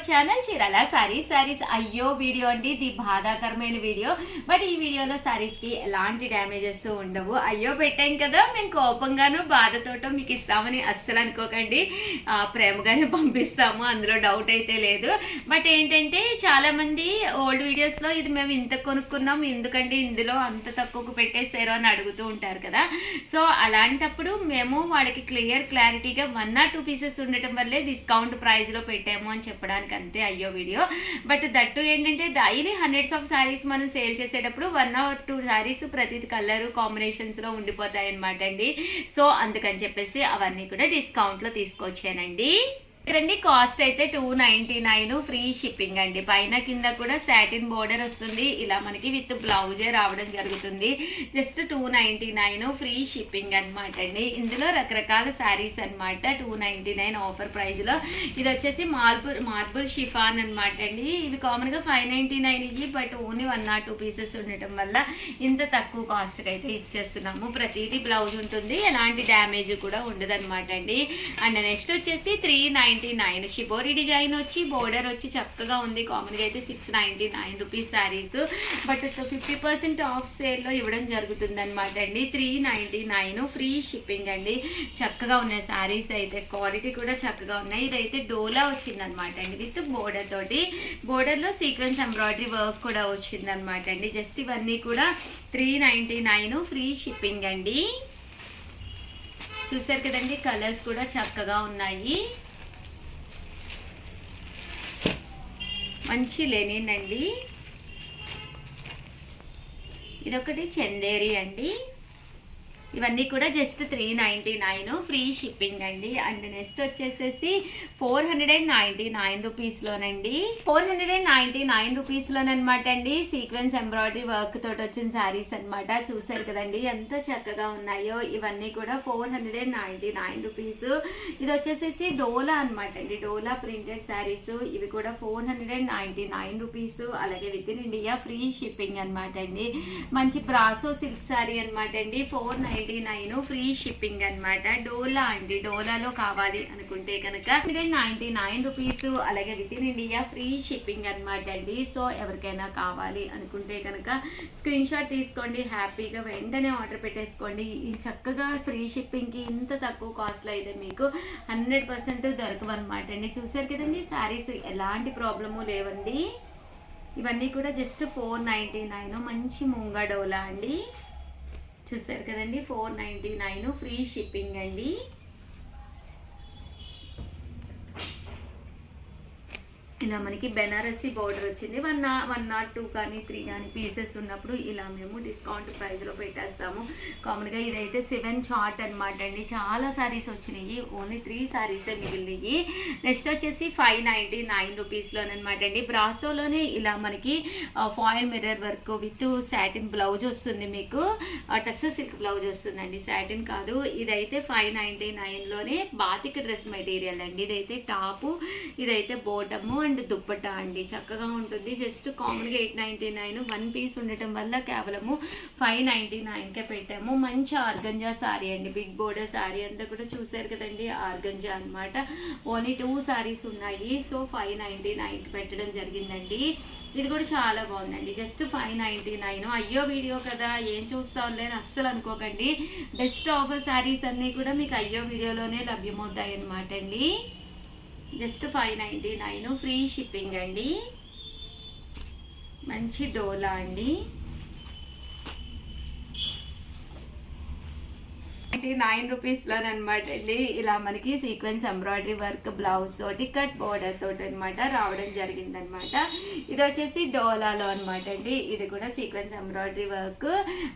Channel Chirala saris అయ్యో video అండి, ఇది బాధాకరమైన వీడియో. బట్ ఈ వీడియోలో సారీస్ కి ఎలాంటి డ్యామేజెస్ ఉండవు. అయ్యో పెట్టాం కదా, మేము కోపంగాను బాధతోటో మీకు ఇస్తామని అస్సలు అనుకోకండి. ప్రేమగానే పంపిస్తాము, అందులో డౌట్ అయితే లేదు. బట్ ఏంటంటే చాలా మంది ఓల్డ్ వీడియోస్ లో ఇది మేము ఇంత కొనుక్కున్నాం, ఎందుకంటే ఇందులో అంత తక్కువకు పెట్టేశారు అని అడుగుతూ ఉంటారు కదా. సో అలాంటప్పుడు మేము వాళ్ళకి క్లారిటీగా 1 or 2 పీసెస్ ఉండటం వల్లే డిస్కౌంట్ ప్రైస్ లో పెట్టాము అని చెప్పడానికి అంతే అయ్యో వీడియో. బట్ దట్టు ఏంటంటే డైలీ హండ్రెడ్స్ ఆఫ్ శారీస్ మనం సేల్ చేసేటప్పుడు 1 or 2 శారీస్ ప్రతి కలర్ కాంబినేషన్స్ లో ఉండిపోతాయి అనమాట అండి. సో అందుకని చెప్పేసి అవన్నీ కూడా డిస్కౌంట్ లో తీసుకొచ్చానండి. రండి, కాస్ట్ అయితే 299 ఫ్రీ షిప్పింగ్ అండి. పైన కింద కూడా సాటిన్ బోర్డర్ వస్తుంది, ఇలా మనకి విత్ బ్లౌజే రావడం జరుగుతుంది. జస్ట్ 299 ఫ్రీ షిప్పింగ్ అనమాట అండి. ఇందులో రకరకాల శారీస్ అనమాట. 299 ఆఫర్ ప్రైస్ లో. ఇది వచ్చేసి మార్బుల్ షిఫాన్ అనమాట అండి. ఇవి కామన్ గా 599 ఇవి, బట్ ఓన్లీ 1 or 2 పీసెస్ ఉండటం వల్ల ఇంత తక్కువ కాస్ట్ కి అయితే ఇచ్చేస్తున్నాము. ప్రతిదీ బ్లౌజ్ ఉంటుంది, ఎలాంటి డ్యామేజ్ కూడా ఉండదు అనమాట అండి. అండ్ నెక్స్ట్ వచ్చేసి 399 షిబోరి డిజైన్ వచ్చి బోర్డర్ వచ్చి చక్కగా ఉంది. కామన్గా అయితే 699 రూపీస్ శారీస్, బట్ 50% ఆఫ్ సేల్లో ఇవ్వడం జరుగుతుంది అనమాట అండి. 399 ఫ్రీ షిప్పింగ్ అండి. చక్కగా ఉన్నాయి శారీస్ అయితే, క్వాలిటీ కూడా చక్కగా ఉన్నాయి. ఇదైతే డోలా వచ్చింది అనమాట అండి, విత్ బోర్డర్ తోటి. బోర్డర్లో సీక్వెన్స్ ఎంబ్రాయిడరీ వర్క్ కూడా వచ్చింది అనమాట అండి. జస్ట్ ఇవన్నీ కూడా 399 ఫ్రీ షిప్పింగ్ అండి. చూసారు కదండి, కలర్స్ కూడా చక్కగా ఉన్నాయి. మంచి లెనిన్ అండి. ఇదొకటి చందేరి అండి. ఇవన్నీ కూడా జస్ట్ 399 ఫ్రీ షిప్పింగ్ అండి. అండ్ నెక్స్ట్ వచ్చేసేసి 499 రూపీస్లోనండి. 499 రూపీస్లోనమాట అండి. సీక్వెన్స్ ఎంబ్రాయిడరీ వర్క్ తోటి వచ్చిన శారీస్ అనమాట. చూసారు కదండి ఎంత చక్కగా ఉన్నాయో. ఇవన్నీ కూడా 499 రూపీస్. ఇది వచ్చేసేసి డోలా అనమాట అండి, డోలా ప్రింటెడ్ శారీస్. ఇవి కూడా 499 రూపీస్. అలాగే with in India free shipping అనమాట అండి. మంచి బ్రాసో సిల్క్ శారీ అనమాట అండి. 499 ఫ్రీ షిప్పింగ్ అనమాట. డోలా అండి, డోలాలో కావాలి అనుకుంటే కనుక 199 రూపీస్. అలాగే with in India free shipping అనమాట అండి. సో ఎవరికైనా కావాలి అనుకుంటే కనుక స్క్రీన్ షాట్ తీసుకోండి, హ్యాపీగా వెంటనే ఆర్డర్ పెట్టేసుకోండి. చక్కగా ఫ్రీ షిప్పింగ్కి ఇంత తక్కువ కాస్ట్లో అయితే మీకు 100% దొరకవు అనమాట అండి. చూసారు కదండి, శారీస్ ఎలాంటి ప్రాబ్లము లేవండి. ఇవన్నీ కూడా జస్ట్ 499 మంచి ముంగా డోలా అండి. చూసారు కదండి, 499 ఫ్రీ షిప్పింగ్ అండి. ఇలా మనకి బెనారసీ బోర్డర్ వచ్చింది. 1 or 2 కానీ 3 కానీ పీసెస్ ఉన్నప్పుడు ఇలా మేము డిస్కౌంట్ ప్రైస్లో పెట్టేస్తాము. కామన్గా ఇదైతే 7 చార్ట్ అనమాట అండి. చాలా శారీస్ వచ్చినాయి, ఓన్లీ 3 శారీసే మిగిలినాయి. నెక్స్ట్ వచ్చేసి 599 రూపీస్లోనమాట అండి. బ్రాసోలోనే ఇలా మనకి foil mirror work with satin blouse వస్తుంది. మీకు టస్స సిల్క్ బ్లౌజ్ వస్తుందండి, సాటిన్ కాదు. ఇదైతే 599లోనే బాతిక్ డ్రెస్ మెటీరియల్ అండి. ఇదైతే టాపు, ఇదైతే బోటము అండ్ దుప్పట్టా అండి. చక్కగా ఉంటుంది. జస్ట్ కామన్గా 899, 1 పీస్ ఉండటం వల్ల కేవలము 599కే పెట్టాము. మంచి ఆర్గంజా శారీ అండి, బిగ్ బోర్డర్ శారీ అంతా కూడా చూసారు కదండి, ఆర్గంజా అనమాట. ఓన్లీ 2 శారీస్ ఉన్నాయి. సో 599కి పెట్టడం జరిగిందండి. ఇది కూడా చాలా బాగుందండి. జస్ట్ 599. అయ్యో వీడియో కదా ఏం చూస్తాంలే అని అస్సలు అనుకోకండి. బెస్ట్ ఆఫర్ శారీస్ అన్నీ కూడా మీకు అయ్యో వీడియోలోనే లభ్యమవుతాయి అనమాట అండి. జస్ట్ 599 ఫ్రీ షిప్పింగ్ అండి. మంచి డోలా అండి. 99 రూపీస్లోనమాట అండి. ఇలా మనకి సీక్వెన్స్ ఎంబ్రాయిడరీ వర్క్ బ్లౌజ్ తోటి కట్ బోర్డర్ తోటి అనమాట రావడం జరిగిందనమాట. ఇది వచ్చేసి డోలాలో అనమాట అండి. ఇది కూడా సీక్వెన్స్ ఎంబ్రాయిడరీ వర్క్.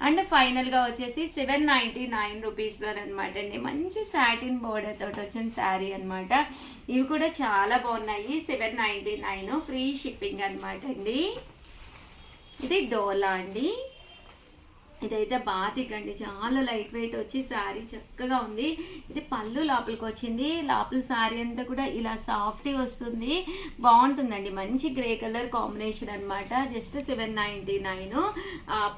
అండ్ ఫైనల్గా వచ్చేసి 799 రూపీస్లోనమాట అండి. మంచి సాటిన్ బోర్డర్ తోటి వచ్చిన శారీ అనమాట. ఇవి కూడా చాలా బాగున్నాయి. 799 ఫ్రీ షిప్పింగ్ అనమాట అండి. ఇది డోలా అండి. ఇదైతే బాతిక్ అండి, చాలా లైట్ వెయిట్ వచ్చి శారీ చక్కగా ఉంది. ఇది పళ్ళు లోపలికి వచ్చింది, లోపల శారీ అంతా కూడా ఇలా సాఫ్ట్గా వస్తుంది, బాగుంటుందండి. మంచి గ్రే కలర్ కాంబినేషన్ అనమాట. జస్ట్ 799.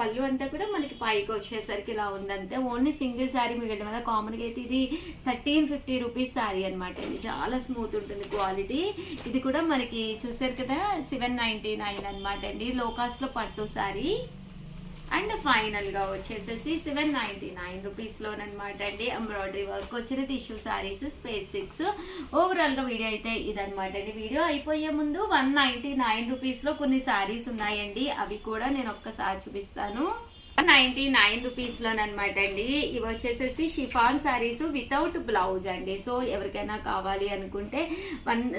పళ్ళు అంతా కూడా మనకి పైకి వచ్చేసరికి ఇలా ఉందంటే ఓన్లీ సింగిల్ శారీ మిగలడం వల్ల కామన్గా అయితే ఇది 1350 రూపీస్ శారీ అనమాట అండి. చాలా స్మూత్ ఉంటుంది క్వాలిటీ. ఇది కూడా మనకి చూసారు కదా 799 అనమాట అండి, లో కాస్ట్లో పట్టు శారీ. అండ్ ఫైనల్గా వచ్చేసేసి 799 రూపీస్లోనమాట అండి, ఎంబ్రాయిడరీ వర్క్ వచ్చిన టిష్యూ శారీస్ స్పేసిక్స్. ఓవరాల్గా వీడియో అయితే ఇదనమాట అండి. వీడియో అయిపోయే ముందు 199 రూపీస్లో కొన్ని శారీస్ ఉన్నాయండి, అవి కూడా నేను ఒక్కసారి చూపిస్తాను. 199 రూపీస్లోనమాట అండి. ఇవి వచ్చేసేసి షిఫాన్ శారీస్ వితౌట్ బ్లౌజ్ అండి. సో ఎవరికైనా కావాలి అనుకుంటే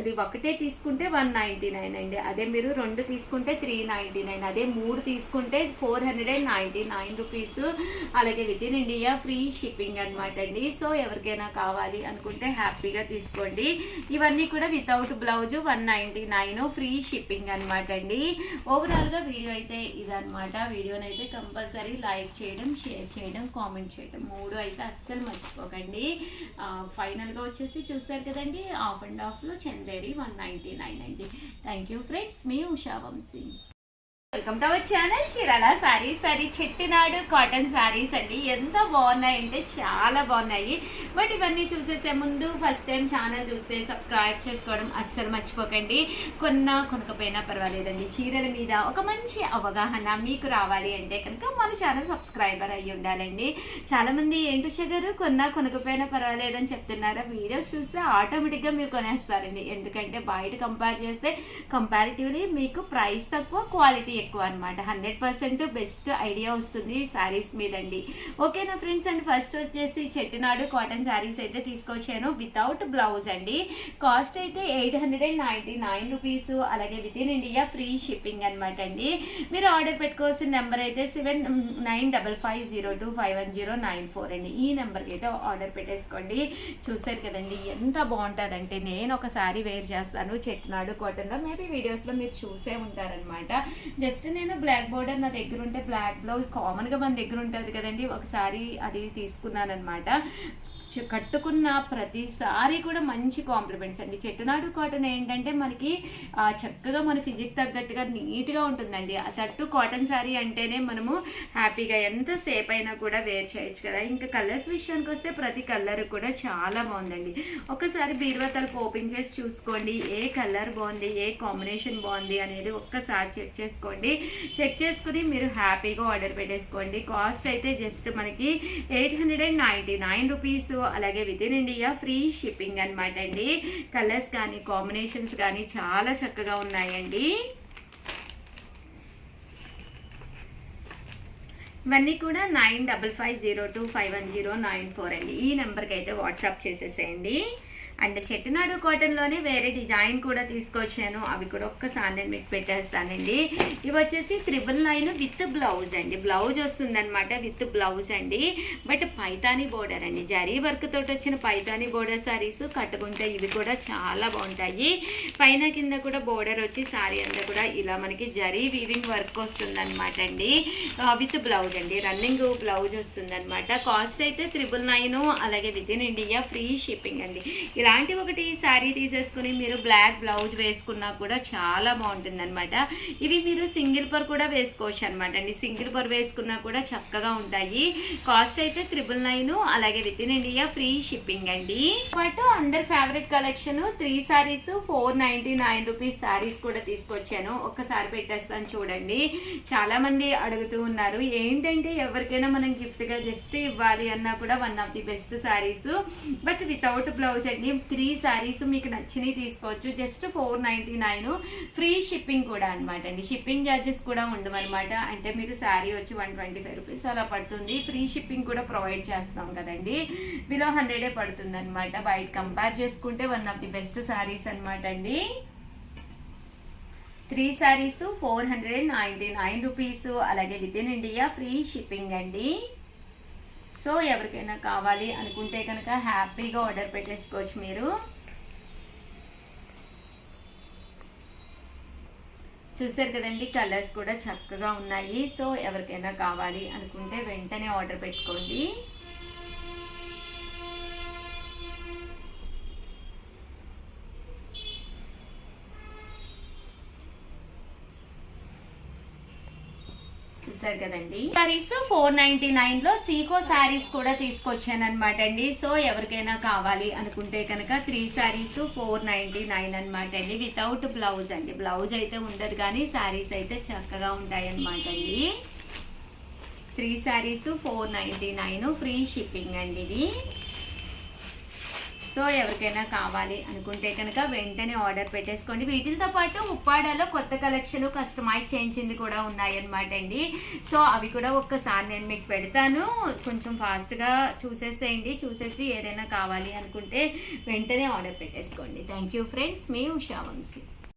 అది ఒకటే తీసుకుంటే 199 అండి, అదే మీరు 2 తీసుకుంటే 399, అదే 3 తీసుకుంటే 499 రూపీస్. అలాగే with in India free shipping అనమాట అండి. సో ఎవరికైనా కావాలి అనుకుంటే హ్యాపీగా తీసుకోండి. ఇవన్నీ కూడా వితౌట్ బ్లౌజ్ 199, ఫ్రీ షిప్పింగ్ అనమాట అండి. ఓవరాల్గా వీడియో అయితే ఇదనమాట. వీడియోనైతే కంపల్సరీ లైక్ చేయడం, షేర్ చేయడం, కామెంట్ చేయడం 3 అయితే అస్సలు మర్చిపోకండి. ఫైనల్గా వచ్చేసి చూసారు కదండి, ఆఫ్ అండ్ ఆఫ్లో చందేరి 199 అండి. థ్యాంక్ యూ ఫ్రెండ్స్, మీ Usha Vamsi. Welcome to our channel Chirala sarees. Chettinad cotton sarees అండి. ఎంత బాగున్నాయి అంటే చాలా బాగున్నాయి. బట్ ఇవన్నీ చూసేసే ముందు ఫస్ట్ టైం ఛానల్ చూస్తే సబ్స్క్రైబ్ చేసుకోవడం అస్సలు మర్చిపోకండి. కొనకపోయినా పర్వాలేదండి, చీరల మీద ఒక మంచి అవగాహన మీకు రావాలి అంటే కనుక మన ఛానల్ సబ్స్క్రైబర్ అయ్యి ఉండాలండి. చాలామంది ఏంటి షుగర్ కొనకపోయినా పర్వాలేదని చెప్తున్నారా, వీడియోస్ చూస్తే ఆటోమేటిక్గా మీరు కొనేస్తారండి. ఎందుకంటే బయట కంపేర్ చేస్తే కంపారిటివ్లీ మీకు ప్రైస్ తక్కువ, క్వాలిటీ ఎక్కువ అనమాట. 100% బెస్ట్ ఐడియా వస్తుంది శారీస్ మీదండి. ఓకేనా ఫ్రెండ్స్? అండ్ ఫస్ట్ వచ్చేసి చెట్టినాడు కాటన్ శారీస్ అయితే తీసుకొచ్చాను వితౌట్ బ్లౌజ్ అండి. కాస్ట్ అయితే 899 రూపీస్. అలాగే with in India free shipping అనమాట అండి. మీరు ఆర్డర్ పెట్టుకోవాల్సిన నెంబర్ అయితే 7955025194 అండి. ఈ నెంబర్కి అయితే ఆర్డర్ పెట్టేసుకోండి. చూసారు కదండి ఎంత బాగుంటుందంటే, నేను ఒక శారీ వేర్ చేస్తాను చెట్టినాడు కాటన్లో, మేబీ వీడియోస్లో మీరు చూసే ఉంటారనమాట. జస్ట్ నేను బ్లాక్ బోర్డర్ నా దగ్గర ఉంటే బ్లాక్ బ్లౌజ్ కామన్గా మన దగ్గర ఉంటుంది కదండి, ఒకసారి అది తీసుకున్నాను అనమాట. కట్టుకున్న ప్రతిసారి కూడా మంచి కాంప్లిమెంట్స్ అండి. చెట్టునాడు కాటన్ ఏంటంటే మనకి చక్కగా మన ఫిజిక్ తగ్గట్టుగా నీట్గా ఉంటుందండి. తట్టు కాటన్ శారీ అంటేనే మనము హ్యాపీగా ఎంతసేపు అయినా కూడా వేర్ చేయొచ్చు కదా. ఇంకా కలర్స్ విషయానికి వస్తే ప్రతి కలర్ కూడా చాలా బాగుందండి. ఒకసారి బీరువా తలుపు ఓపెన్ చేసి చూసుకోండి, ఏ కలర్ బాగుంది, ఏ కాంబినేషన్ బాగుంది అనేది ఒక్కసారి చెక్ చేసుకోండి. చెక్ చేసుకుని మీరు హ్యాపీగా ఆర్డర్ పెట్టేసుకోండి. కాస్ట్ అయితే జస్ట్ మనకి 899 రూపీస్. అలాగే with in India free shipping అనమాట అండి. కలర్స్ కానీ కాంబినేషన్స్ కానీ చాలా చక్కగా ఉన్నాయండి. ఇవన్నీ కూడా 9550251094 అండి. ఈ నెంబర్కి అయితే వాట్సాప్ చేసేసేయండి. అండ్ చెట్టినాడు కాటన్లోనే వేరే డిజైన్ కూడా తీసుకొచ్చాను, అవి కూడా ఒక్కసారి నేను మీకు పెట్టేస్తానండి. ఇవి వచ్చేసి 999 విత్ బ్లౌజ్ అండి. బ్లౌజ్ వస్తుందన్నమాట, విత్ బ్లౌజ్ అండి. బట్ పైతానీ బోర్డర్ అండి, జరీ వర్క్ తోటి వచ్చిన పైతానీ బోర్డర్ శారీస్ కట్టుకుంటే ఇవి కూడా చాలా బాగుంటాయి. పైన కింద కూడా బోర్డర్ వచ్చి శారీ అంతా కూడా ఇలా మనకి జరీ వీవింగ్ వర్క్ వస్తుందన్నమాట అండి. విత్ బ్లౌజ్ అండి, రన్నింగ్ బ్లౌజ్ వస్తుందన్నమాట. కాస్ట్ అయితే 999. అలాగే with in India free shipping అండి. ఇలాంటి ఒకటి శారీ తీసేసుకుని మీరు బ్లాక్ బ్లౌజ్ వేసుకున్నా కూడా చాలా బాగుంటుంది అనమాట. ఇవి మీరు సింగిల్ పర్ కూడా వేసుకోవచ్చు అనమాట అండి. సింగిల్ పర్ వేసుకున్నా కూడా చక్కగా ఉంటాయి. కాస్ట్ అయితే 999. అలాగే with in India free shipping అండి. బట్ అందర్ favourite collection 3 saris 499 rupees saris కూడా తీసుకొచ్చాను. ఒక్కసారి పెట్టేస్తాను చూడండి. చాలా మంది అడుగుతూ ఉన్నారు ఏంటంటే ఎవరికైనా మనం గిఫ్ట్గా జస్ట్ ఇవ్వాలి అన్నా కూడా one of the best saris, but without blouse అండి. 3 శారీస్ మీకు నచ్చినవి తీసుకోవచ్చు. జస్ట్ 499 ఫ్రీ షిప్పింగ్ కూడా అనమాట అండి. షిప్పింగ్ ఛార్జెస్ కూడా ఉండవన్నమాట. అంటే మీకు శారీ వచ్చి 125 రూపీస్ అలా పడుతుంది. ఫ్రీ షిప్పింగ్ కూడా ప్రొవైడ్ చేస్తాం కదండి. బిలో 100 పడుతుంది అనమాట. బయట కంపేర్ చేసుకుంటే one of the best saris అనమాట అండి. 3 శారీస్ 499 రూపీస్. అలాగే with in India free shipping అండి. సో ఎవరికైనా కావాలి అనుకుంటే కనుక హ్యాపీగా ఆర్డర్ పెట్టేసుకోవచ్చు మీరు. చూసారు కదండి, కలర్స్ కూడా చక్కగా ఉన్నాయి. సో ఎవరికైనా కావాలి అనుకుంటే వెంటనే ఆర్డర్ పెట్టుకోండి. చూసారు కదండి, సారీస్ 499 లో సీకో సారీస్ కూడా తీసుకొచ్చాను అనమాట అండి. సో ఎవరికైనా కావాలి అనుకుంటే కనుక 3 సారీస్ 499 అనమాట అండి. వితౌట్ బ్లౌజ్ అండి, బ్లౌజ్ అయితే ఉండదు కానీ సారీస్ అయితే చక్కగా ఉంటాయి అనమాట అండి. 3 సారీస్ 499, ఫ్రీ షిప్పింగ్ అండి ఇది. సో ఎవరికైనా కావాలి అనుకుంటే కనుక వెంటనే ఆర్డర్ పెట్టేసుకోండి. వీటితో పాటు ఉప్పాడలో కొత్త కలెక్షన్ కస్టమైజ్ చేయించింది కూడా ఉన్నాయన్నమాట అండి. సో అవి కూడా ఒక్కసారి నేను మీకు పెడతాను, కొంచెం ఫాస్ట్గా చూసేసేయండి. చూసేసి ఏదైనా కావాలి అనుకుంటే వెంటనే ఆర్డర్ పెట్టేసుకోండి. థ్యాంక్ యూ ఫ్రెండ్స్, మీ ఉషా వంశీ.